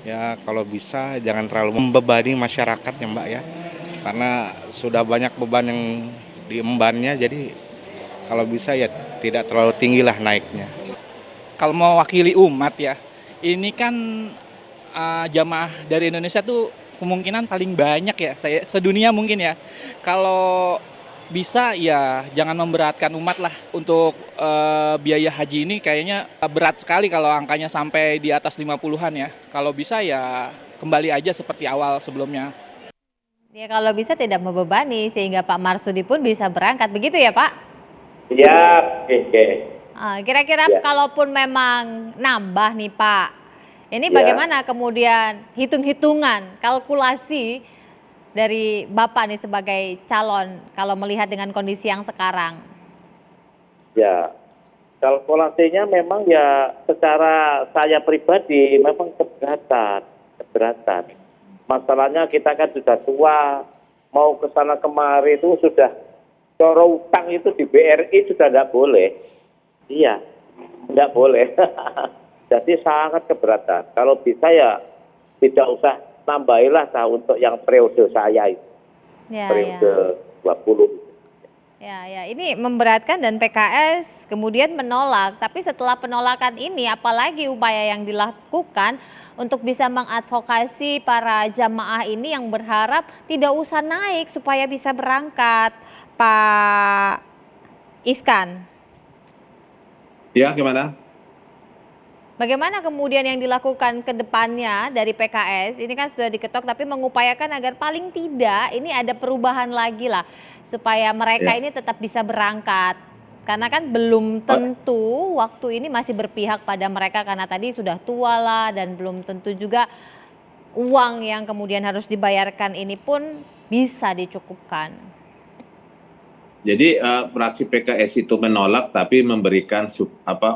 Ya kalau bisa jangan terlalu membebani masyarakat ya Mbak ya. Karena sudah banyak beban yang diembannya, jadi kalau bisa ya tidak terlalu tinggi lah naiknya. Kalau mewakili umat ya, ini kan jamaah dari Indonesia tuh kemungkinan paling banyak ya, saya sedunia mungkin ya. Kalau bisa ya jangan memberatkan umat lah untuk biaya haji ini kayaknya berat sekali kalau angkanya sampai di atas 50-an ya. Kalau bisa ya kembali aja seperti awal sebelumnya. Ya kalau bisa tidak membebani sehingga Pak Marsudi pun bisa berangkat, begitu ya Pak? Iya, oke. Kira-kira Ya, kalaupun memang nambah nih Pak, ini ya, bagaimana kemudian hitung-hitungan, kalkulasi dari Bapak nih sebagai calon kalau melihat dengan kondisi yang sekarang? ya. Kalkulasinya memang ya secara saya pribadi memang keberatan. Masalahnya kita kan sudah tua, mau ke sana kemari itu sudah coro utang itu di BRI sudah nggak boleh. Iya, nggak boleh. Jadi sangat keberatan. Kalau bisa ya tidak usah tambahilah untuk yang periode saya itu, Ya, ya. periode 20. Ya, ini memberatkan dan PKS kemudian menolak. Tapi setelah penolakan ini, apalagi upaya yang dilakukan untuk bisa mengadvokasi para jamaah ini yang berharap tidak usah naik supaya bisa berangkat, Pak Iskan. Ya, gimana? Bagaimana kemudian yang dilakukan ke depannya dari PKS? Ini kan sudah diketok tapi mengupayakan agar paling tidak ini ada perubahan lagi lah supaya mereka Ya. ini tetap bisa berangkat. Karena kan belum tentu waktu ini masih berpihak pada mereka karena tadi sudah tua lah dan belum tentu juga uang yang kemudian harus dibayarkan ini pun bisa dicukupkan. Jadi fraksi PKS itu menolak tapi memberikan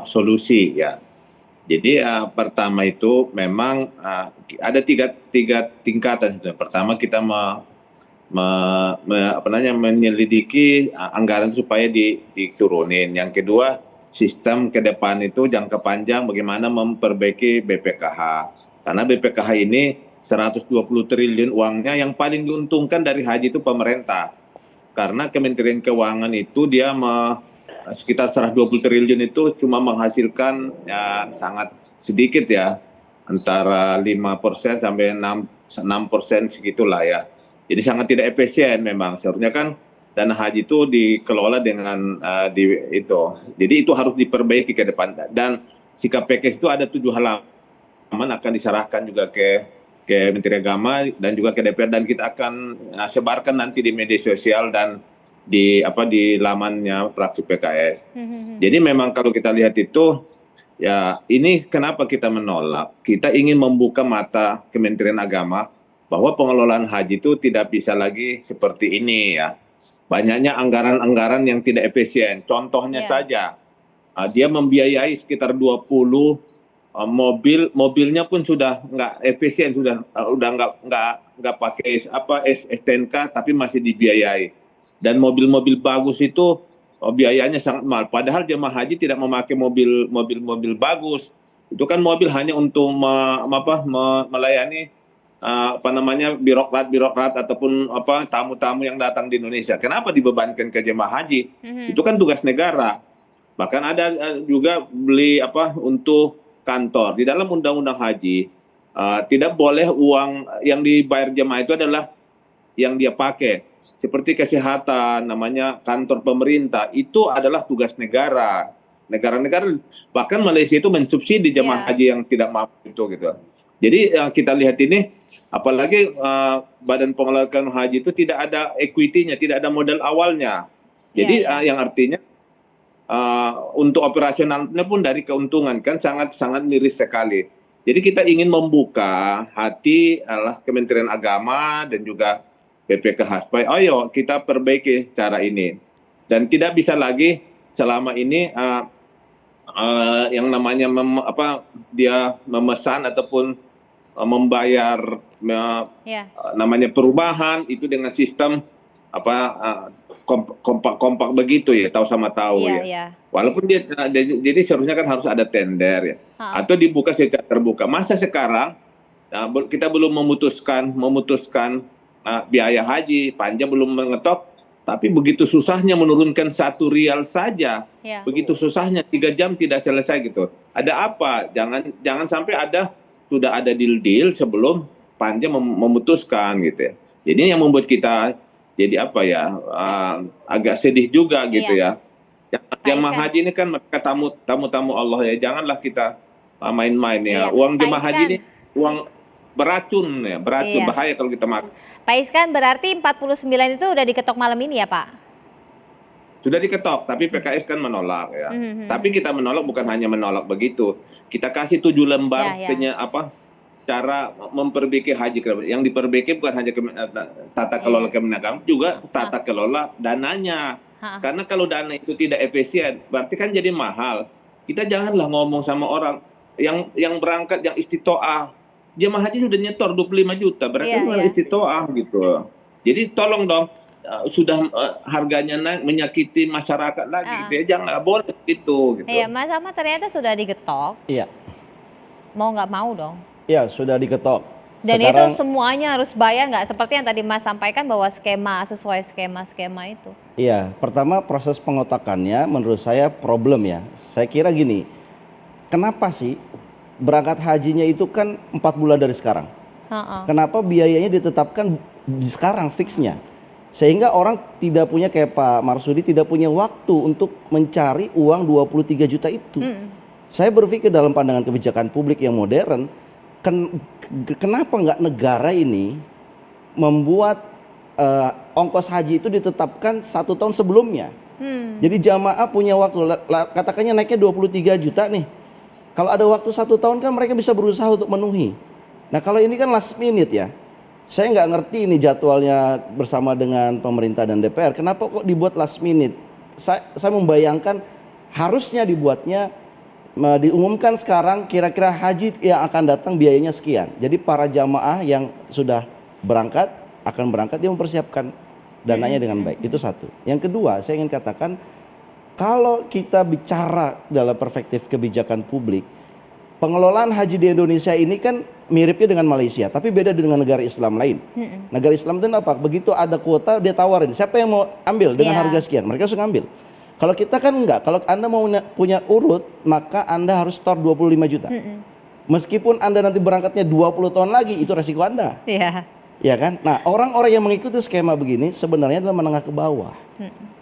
solusi ya. Jadi pertama itu memang ada tiga tingkatan. Pertama kita menyelidiki anggaran supaya diturunin. Yang kedua sistem ke depan itu jangka panjang bagaimana memperbaiki BPKH. Karena BPKH ini 120 triliun uangnya yang paling diuntungkan dari haji itu pemerintah. Karena Kementerian Keuangan itu dia sekitar 120 triliun itu cuma menghasilkan ya sangat sedikit ya, antara 5% sampai 6% segitulah ya. Jadi sangat tidak efisien memang. Seharusnya kan dana haji itu dikelola dengan itu. Jadi itu harus diperbaiki ke depan. Dan sikap PKS itu ada 7 halaman akan diserahkan juga ke Menteri Agama dan juga ke DPR, dan kita akan sebarkan nanti di media sosial dan di lamannya fraksi PKS. Jadi memang kalau kita lihat itu ya, ini kenapa kita menolak? Kita ingin membuka mata Kementerian Agama bahwa pengelolaan haji itu tidak bisa lagi seperti ini ya. Banyaknya anggaran-anggaran yang tidak efisien. Contohnya saja dia membiayai sekitar 20 mobilnya pun sudah nggak efisien, sudah nggak pakai STNK tapi masih dibiayai. Dan mobil-mobil bagus itu biayanya sangat mahal. Padahal jemaah haji tidak memakai mobil bagus. Itu kan mobil hanya untuk melayani birokrat ataupun tamu-tamu yang datang di Indonesia. Kenapa dibebankan ke jemaah haji? Itu kan tugas negara. Bahkan ada juga beli untuk kantor. Di dalam undang-undang haji tidak boleh uang yang dibayar jemaah itu adalah yang dia pakai. Seperti kesehatan, namanya kantor pemerintah, itu adalah tugas negara. Negara-negara, bahkan Malaysia itu mensubsidi jemaah haji yang tidak mampu itu gitu. Jadi kita lihat ini, apalagi Badan Pengelolaan Haji itu tidak ada equity-nya, tidak ada modal awalnya. Jadi yang artinya untuk operasionalnya pun dari keuntungan kan sangat miris sekali. Jadi kita ingin membuka hati Kementerian Agama dan juga BPKH supaya ayo kita perbaiki cara ini, dan tidak bisa lagi selama ini yang namanya dia memesan ataupun membayar namanya perubahan itu dengan sistem kompak begitu ya, tahu sama tahu ya. Walaupun dia jadi seharusnya kan harus ada tender ya, atau dibuka secara terbuka. Masa sekarang kita belum memutuskan biaya haji, panja belum mengetok, tapi begitu susahnya menurunkan 1 rial saja, Ya. begitu susahnya 3 jam tidak selesai gitu. Ada apa? Jangan sampai sudah ada deal sebelum panja memutuskan gitu ya. Jadi yang membuat kita jadi apa ya, agak sedih juga gitu Iya. ya. Pak Jamaah Iskan. haji ini kan mereka tamu-tamu Allah ya. Janganlah kita main-main ya. Iya. Uang Pak jemaah haji Iskan. ini uang beracun ya, beracun, Iya. bahaya kalau kita makan. Pak Iskan, berarti 49 itu udah diketok malam ini ya Pak? Sudah diketok, tapi PKS kan menolak ya. Tapi kita menolak bukan hanya menolak begitu. Kita kasih 7 lembar Ya. cara memperbaiki haji. Yang diperbaiki bukan hanya tata kelola Kemenagam, juga tata kelola dananya. Karena kalau dana itu tidak efisien, berarti kan jadi mahal. Kita janganlah ngomong sama orang yang berangkat, yang istitoah. Jemaah haji sudah nyetor 25 juta, berarti Iya. istitoah gitu. Jadi tolong dong, sudah harganya naik, menyakiti masyarakat lagi, gitu ya. Jangan, nggak boleh gitu. Iya, Mas Ahmad ternyata sudah digetok. Iya, Mau nggak mau dong. iya sudah diketok. Dan Sekarang, itu semuanya harus bayar nggak? Seperti yang tadi Mas sampaikan bahwa sesuai skema itu. iya, pertama proses pengotakannya menurut saya problem ya. Saya kira gini, kenapa sih berangkat hajinya itu kan 4 bulan dari sekarang? Kenapa biayanya ditetapkan sekarang fixnya? Sehingga orang tidak punya, kayak Pak Marsudi, tidak punya waktu untuk mencari uang 23 juta itu. Saya berpikir dalam pandangan kebijakan publik yang modern, kenapa nggak negara ini membuat ongkos haji itu ditetapkan 1 tahun sebelumnya? Jadi jamaah punya waktu, katakannya naiknya 23 juta nih. Kalau ada waktu 1 tahun kan mereka bisa berusaha untuk memenuhi. Nah kalau ini kan last minute ya. Saya nggak ngerti ini jadwalnya bersama dengan pemerintah dan DPR. Kenapa kok dibuat last minute? Saya membayangkan harusnya diumumkan sekarang kira-kira haji yang akan datang biayanya sekian. Jadi para jamaah yang sudah akan berangkat dia mempersiapkan dananya dengan baik. Itu satu. Yang kedua, saya ingin katakan kalau kita bicara dalam perspektif kebijakan publik, pengelolaan haji di Indonesia ini kan miripnya dengan Malaysia, tapi beda dengan negara Islam lain. Negara Islam itu apa? Begitu ada kuota dia tawarin, siapa yang mau ambil dengan harga sekian, mereka langsung ambil. Kalau kita kan enggak, kalau Anda mau punya urut, maka Anda harus store 25 juta. Meskipun Anda nanti berangkatnya 20 tahun lagi, itu resiko Anda. Iya. Ya kan? Nah, orang-orang yang mengikuti skema begini sebenarnya adalah menengah ke bawah.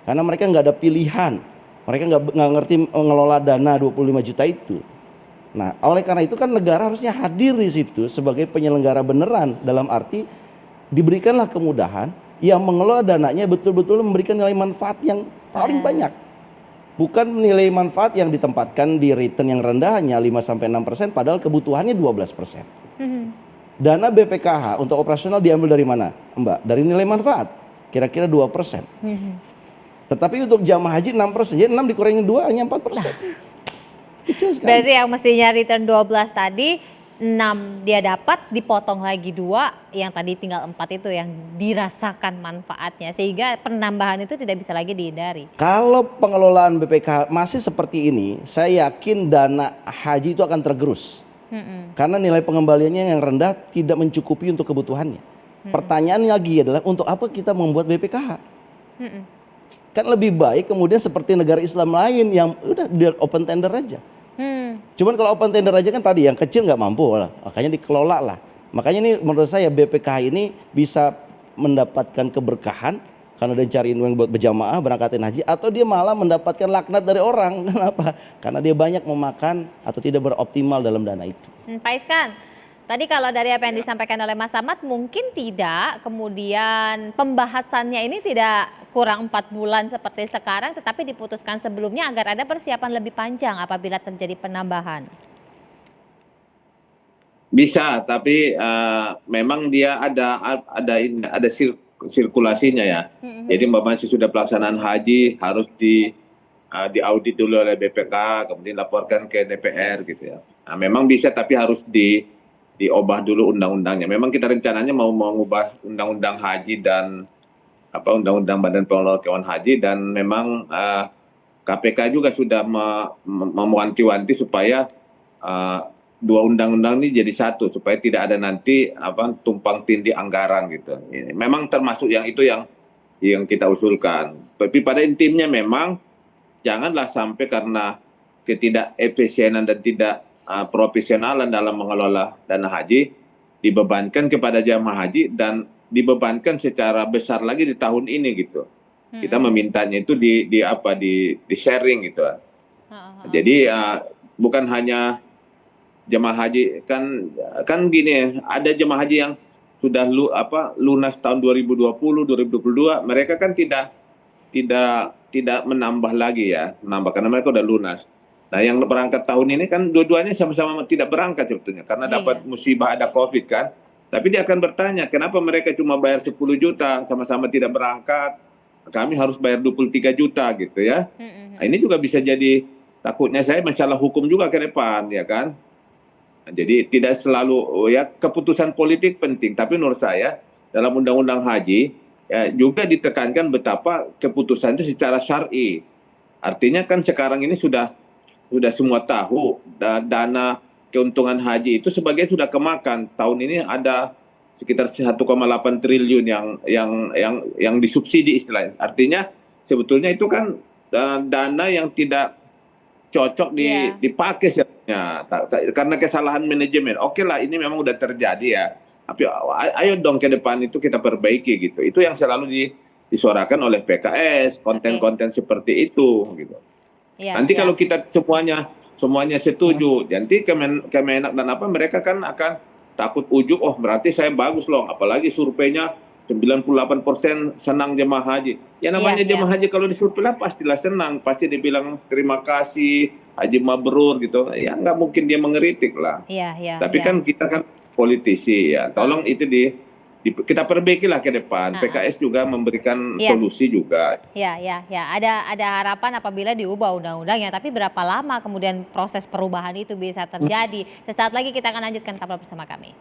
Karena mereka nggak ada pilihan. Mereka nggak ngerti mengelola dana 25 juta itu. Nah, oleh karena itu kan negara harusnya hadir di situ sebagai penyelenggara beneran, dalam arti diberikanlah kemudahan yang mengelola dananya betul-betul memberikan nilai manfaat yang paling banyak. Bukan nilai manfaat yang ditempatkan di return yang rendah hanya 5-6%, padahal kebutuhannya 12%. Dana BPKH untuk operasional diambil dari mana, Mbak? Dari nilai manfaat, kira-kira 2%. Tetapi untuk jamaah haji 6%, jadi 6 dikurangin 2 hanya 4%. Kecil sekali. Berarti yang mestinya return 12 tadi, 6 dia dapat, dipotong lagi 2, yang tadi tinggal 4 itu yang dirasakan manfaatnya. Sehingga penambahan itu tidak bisa lagi dihindari. Kalau pengelolaan BPKH masih seperti ini, saya yakin dana haji itu akan tergerus. Karena nilai pengembaliannya yang rendah tidak mencukupi untuk kebutuhannya. Pertanyaan lagi adalah untuk apa kita membuat BPKH? Kan lebih baik kemudian seperti negara Islam lain yang udah open tender aja. Cuman kalau open tender aja kan tadi yang kecil nggak mampu lah, makanya dikelola lah. Makanya ini menurut saya BPKH ini bisa mendapatkan keberkahan karena dia cariin uang buat berjamaah berangkatin haji, atau dia malah mendapatkan laknat dari orang. Kenapa? Karena dia banyak memakan atau tidak beroptimal dalam dana itu. Pak Iskan, tadi kalau dari apa yang disampaikan oleh Mas Ahmad, mungkin tidak kemudian pembahasannya ini tidak kurang 4 bulan seperti sekarang, tetapi diputuskan sebelumnya agar ada persiapan lebih panjang apabila terjadi penambahan. Bisa, tapi memang dia ada sirkulasinya ya. Jadi masih sudah pelaksanaan haji harus diaudit dulu oleh BPK, kemudian laporkan ke DPR gitu ya. Nah, memang bisa, tapi harus diubah dulu undang-undangnya. Memang kita rencananya mau mengubah undang-undang haji dan undang-undang Badan Pengelola Keuangan Haji, dan memang KPK juga sudah mewanti-wanti supaya dua undang-undang ini jadi satu supaya tidak ada nanti tumpang tindih anggaran gitu. Ini memang termasuk yang itu yang kita usulkan. Tapi pada intinya memang janganlah sampai karena ketidakefisienan dan tidak profesionalan dalam mengelola dana haji dibebankan kepada jamaah haji dan dibebankan secara besar lagi di tahun ini gitu. Kita memintanya itu di sharing gitu. Jadi bukan hanya jemaah haji kan gini, ada jemaah haji yang sudah lunas tahun 2020, 2022, mereka kan tidak menambah lagi ya, karena mereka udah lunas. Nah, yang berangkat tahun ini kan dua-duanya sama-sama tidak berangkat sebetulnya karena dapat musibah ada Covid kan. Tapi dia akan bertanya, kenapa mereka cuma bayar 10 juta sama-sama tidak berangkat? Kami harus bayar 23 juta gitu ya. Nah, ini juga bisa jadi takutnya saya masalah hukum juga ke depan ya kan. Nah, jadi tidak selalu ya keputusan politik penting, tapi menurut saya dalam undang-undang haji ya, juga ditekankan betapa keputusan itu secara syar'i. Artinya kan sekarang ini sudah semua tahu dana keuntungan haji itu sebagian sudah kemakan. Tahun ini ada sekitar 1,8 triliun yang disubsidi istilahnya. Artinya sebetulnya itu kan dana yang tidak cocok dipakai sebenarnya karena kesalahan manajemen. Oke lah, ini memang udah terjadi ya. Tapi ayo dong ke depan itu kita perbaiki gitu. Itu yang selalu disuarakan oleh PKS, konten-konten seperti itu gitu. Nanti kalau kita semuanya setuju, nanti Kemenak dan mereka kan akan takut ujub, oh berarti saya bagus loh, apalagi surveinya 98% senang jemaah haji. Ya namanya jemaah haji kalau disurvei lah pastilah senang, pasti dibilang terima kasih, haji mabrur gitu. Ya nggak mungkin dia mengeritik lah. Tapi kan kita kan politisi ya, tolong itu kita perbaikilah ke depan. PKS juga memberikan solusi juga. Ya. Ada harapan apabila diubah undang-undangnya. Tapi berapa lama kemudian proses perubahan itu bisa terjadi? Sesaat lagi kita akan lanjutkan, tetaplah bersama kami.